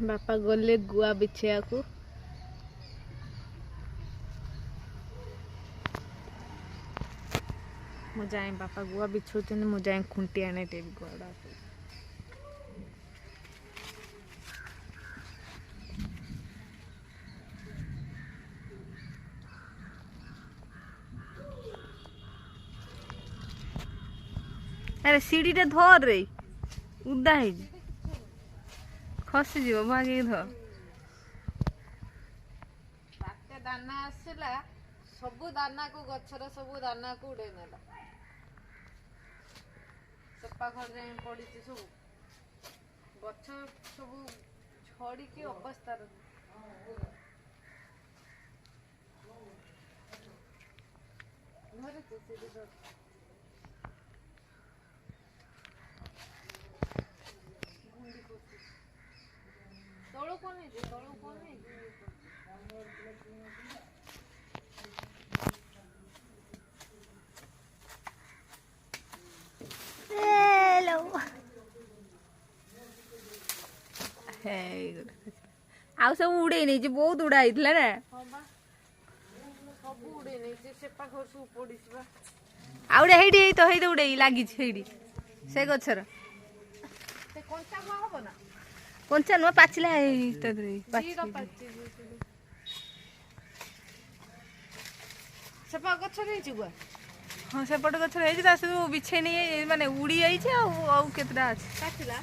बापा गले गुआ बिछेया को मु जाए बापा गुआ बिछौन मु जाए खुंटी आने टे गुआड़ा अरे सीढ़ीटा धर रे उदा है खसी जीव भागे धर बाटे दाना आसला सबु दाना को गछर सबु दाना को उड़े नेला सपा घर जाए पड़ी सब गछ सब छड़ी की अवस्था तलू कौन है तलू कौन है हेलो आउ सब उड़े नहीं बहुत उड़ा ना सब उड़े नहीं से पाखर सब पड़ी आउड़े हेडी तो हेदी उड़े लगी से गछर से कंचा गुआ हबो ना कंचा नुआ पाचिला सेपा गछ रही गुआ हाँ सेपट गछ रही सब बिछे नहीं माने उड़ी जाइए केतटा अच्छे पाचिला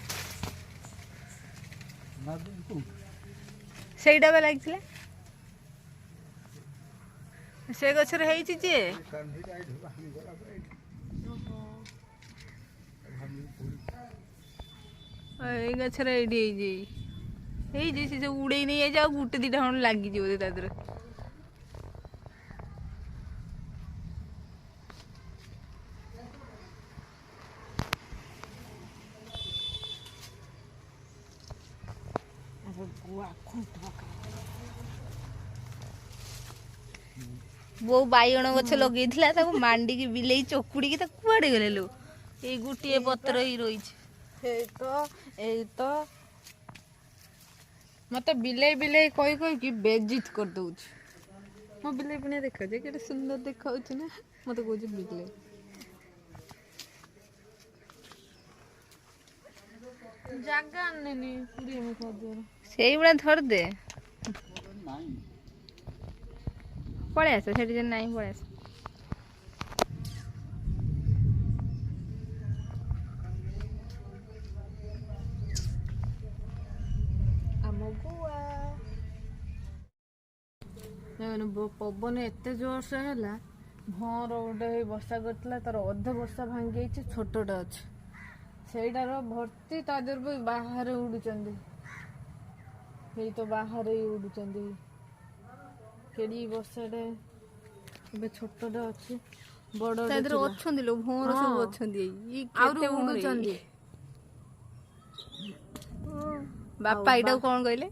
सेटा बे लगी से गछर हेची जे ए गछर एडी से उड़े नहीं जाओ गुटे दीटा खंड लगी बोधे तादर वो बाइगण गछ लगे मांडी की बिले चकुड़ी कुआड़े गले लो ये गोटे पत्र ही रही तो मत बिले बिले कही कही कि बेजित कर दउछ मो बिले पुणे देखा जे केते सुंदर देखा ना मत कहू बिले जागा आने पूरी में कर दे सेई बड़ा धर दे पळे आस सेठी जे नाही पळे आस पवन एत जोर से है भर गोटे बसा करता तार अधे बसा भांगी छोटा अच्छे सेटार भर्ती तादर भी बाहर उड़ुचंदी तो बाहर ही उड़ुचंदी केड़ी बसाटे ए छोटा अच्छे बड़ अच्छे लो भर सब अच्छे बापा एटा कौन कहले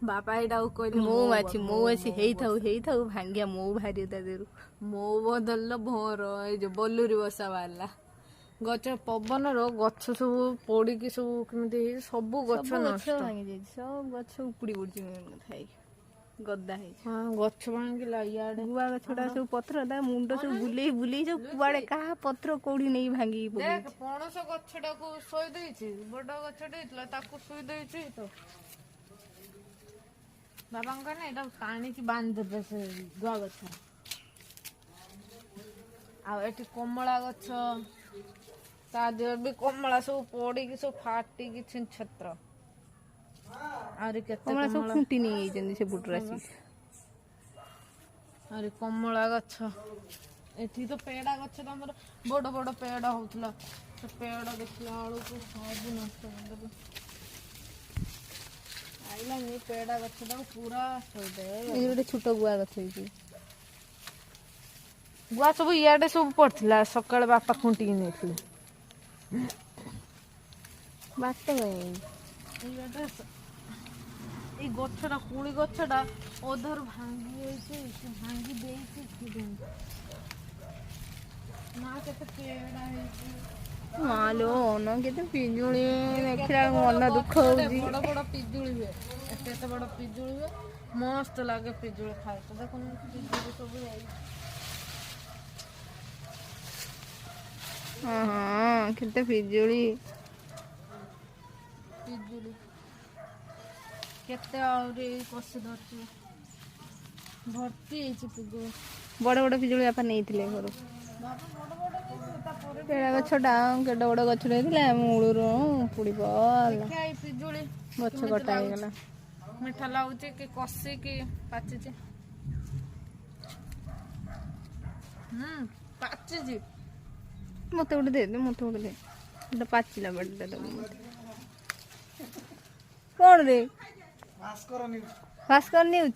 बापा एटा कहले मौमाछी हेई भांगिया मौ भारी मौ बदल भर ये बलुरी बसा बाहर गच पवन गछ सब पड़ी सब कमी सब गछ सब गछ उपुड़ी पड़ी गदा हाँ गछ भांगिला इे गुआ गछटा सब पत्र मुंड सब बुले बुले सब कुआड़े क्या पत्र कौड़ी नहीं भांगी पणस गछटा को शोई देछि बड़ गछटे शुई देछि तो बाबा ना टाणी की बांध देवे से गुआ गछ आठी कमला गछ ता देह भी कमला सब पड़ी सब फाटी छत्र कमला सब खुंटी नहीं से बुटर आसी अरे कमला गछ एठी तो पेड़ा गछ तमर बड़ बड़ पेड़ा होतला से पेड़ा देखला आलू को सब नष्ट कर दे आइला नहीं पेड़ा गछटा पूरा छोड़ दे ए गोटे छोटा गुआ गछ है गुआ सब इयाडे सब पड़थिला सकाळ बापा खुंटी नेथिले बाटे इयाडे ये गछटा कुड़ी गछटा अधर भांगी भांगी दे ना केते पेड़ा ମାଲୋ ଅନ କେତେ ପିଜୁଳି ଦେଖିଲା ମନ ଦୁଃଖ ହଉଛି। ବଡ ବଡ ପିଜୁଳି ହୁଏ, ଏତେ ଏତେ ବଡ ପିଜୁଳି ହୁଏ, ମସ୍ତ ଲାଗେ ପିଜୁଳି ଖାଇତେ। ଦେଖୁନ ପିଜୁଳି ସବୁ ହେଇଛି। ହଁ କେତେ ପିଜୁଳି। ପିଜୁଳି କେତେ ଆହୁରି କଷି ଧରିଛି, ଭର୍ତ୍ତି ହେଇଛି ପିଜୁଳି। ବଡ ବଡ ପିଜୁଳି ବାପା ନେଇଥିଲେ ଘରୁ। ପେଡା ଗଛଟା କେଡେ ବଡ ଗଛ ହେଇଥିଲା, ମୂଳରୁ ପୋଡି ପଡିଲା, ଦେଖିଆ ଏଇ ପିଜୁଳି ଗଛ କେମିତି କଟା ଲାଗୁଛି, ହେଇଗଲା। ମିଠା ଲାଗୁଛି କି କଷି କି ପାଚିଛି? ପାଚିଛି। ମତେ ଗୋଟେ ଦେ, ମତେ ଗୋଟେ ଦେ, ଗୋଟେ ପାଚିଲା ବେଡଟା ଦବୁ ମତେ। କଣ ରେ ଭାସ୍କର ନ୍ୟୁଜ?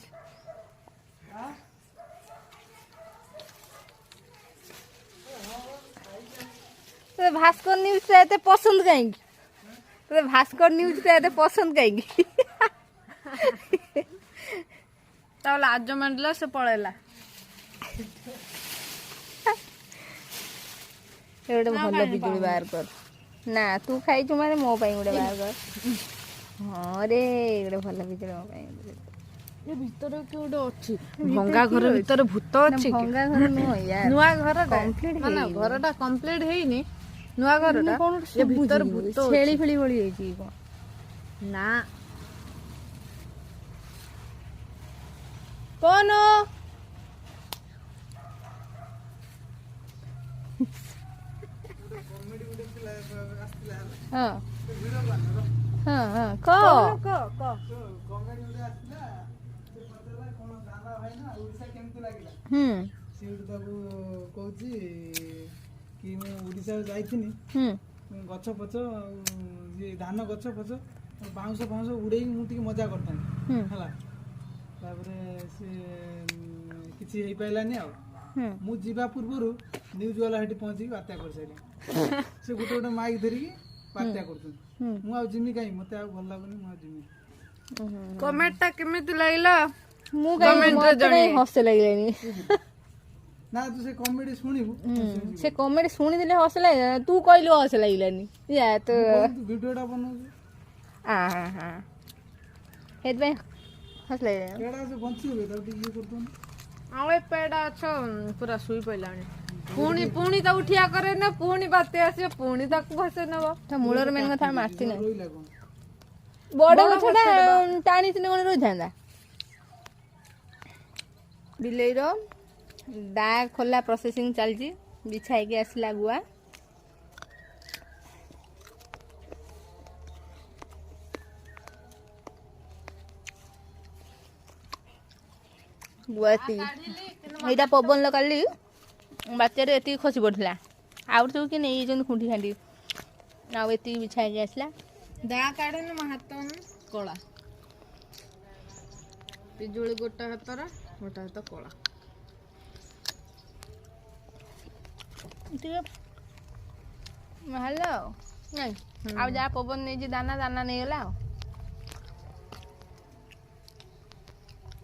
ତୋତେ ଭାସ୍କର ନ୍ୟୁଜ ଟା ଏତେ ପସନ୍ଦ କାହିଁକି? ତୋତେ ଭାସ୍କର ନ୍ୟୁଜ ଟା ଏତେ ପସନ୍ଦ କାହିଁକି? ତା ଲାଜ ମାଣ୍ଡିଲା, ସେ ପଳେଇଲା। ଗୋଟେ ଭଲ ପିଜୁଳି ବାହାର କର। ନା ତୁ ଖାଇଛୁ ମାନେ ମୋ ପାଇଁ ଗୋଟେ ବାହାର କର। ହଁ ରେ ଗୋଟେ ଭଲ ପିଜୁଳି ମୋ ପାଇଁ। ଏ ଭିତରେ କିଏ ଗୋଟେ ଅଛି? ଭଙ୍ଗା ଘର ଭିତରେ ଭୂତ ଅଛି କି? ଭଙ୍ଗା ଘର ନୁହଁ ୟାର, ନୂଆ ଘରଟା କମ୍ପ୍ଲିଟ ମାନେ ହେଇନି। ଘରଟା କମ୍ପ୍ଲିଟ ହେଇନି, ନୂଆ ଘରଟା। ଏ ଭିତରେ ଭୂତ ଛେଳି ଫେଳି ଭଳି ହେଇଛି କଣ? ନା କଣ? ହଁ ହଁ ହଁ କହ। ସେଇଠୁ ତାକୁ କହୁଛି କି ମୁଁ ଓଡ଼ିଶା ଯାଇଥିଲି, ଗଛ ଫଛ ଆଉ ଧାନ ଗଛ ଫଛ ବାଉଁଶ ଫାଉଁଶ ଉଡ଼େଇକି ମୁଁ ଟିକେ ମଜା କରିଥାନ୍ତି ହେଲା। ତାପରେ ସେ କିଛି ହେଇପାରିଲାନି ଆଉ। ମୁଁ ଯିବା ପୂର୍ବରୁ ନ୍ୟୁଜ୍ ବାଲା ସେଠି ପହଞ୍ଚିକି ବାତ୍ୟା କରିସାରିଲି। ସେ ଗୋଟେ ଗୋଟେ ମାଇକ୍ ଧରିକି ବାତ୍ୟା କରୁଛନ୍ତି। ମୁଁ ଆଉ ଯିମି କାହିଁ, ମତେ ଆଉ ଭଲ ଲାଗୁନି, ମୁଁ ଆଉ ଯିମି। କମେଣ୍ଟଟା କେମିତି ଲାଗିଲା? ମୁଁ ହସ ଲାଗିଲାନି। ନା ତୁ ସେ କମେଡି ଶୁଣିବୁ, ସେ କମେଡି ଶୁଣିଥିଲେ ହସ ଲାଗିଲା, ତୁ କହିଲୁ ହସ ଲାଗିଲାନି। ଭିଡିଓଟା ବନଉଛୁ ସେଥିପାଇଁ ହସ ଲାଗିଲାନି। କେଡା ସେ ବଞ୍ଚିବେ, ତାକୁ ଟିକେ ଇଏ କରୁଛନ୍ତି। ଆଉ ଏ ପେଡା ଅଛ ପୁରା ଶୋଇ ପଇଲାଣି। ପୁଣି ତାକୁ ଠିଆ କରେ ନା, ପୁଣି ବାତ୍ୟା ଆସିବ, ପୁଣି ତାକୁ ଭସେଇ ନବ। ତା ମୂଳର ମେନ୍ କଥା ମାଟି ନାହିଁ। ରହିଲା କଣ? ବଡ ଗଛଟା ଟାଣିଥିଲେ କଣ ରହିଥାନ୍ତା? ବିଲେଇର ଦା ଖୋଲା ପ୍ରୋସେସିଂ ଚାଲିଛି, ବିଛା ହେଇକି ଆସିଲା ଗୁଆ। ଗୁଆ ଏଇଟା ପବନ କାଲି ବାତ୍ୟାରେ ଏତିକି ଖସି ପଡିଥିଲା, ଆଉ ସବୁ କିଏ ନେଇଯାଇଛନ୍ତି ଖୁଣ୍ଟି ଖାଣ୍ଟି, ଆଉ ଏତିକି ବିଛା ହେଇକି ଆସିଲା। ଦା କାଢେନି, ମୋ ହାତ କଳା। ପିଜୁଳି ଗୋଟା ହାତର, ଗୋଟା ହାତ କଳା। ଟିକେ ବାହାରିଲା ଆଉ ନାଇଁ, ଆଉ ଯାହା ପବନ ନେଇଛି ଦାନା ନେଇଗଲା ଆଉ।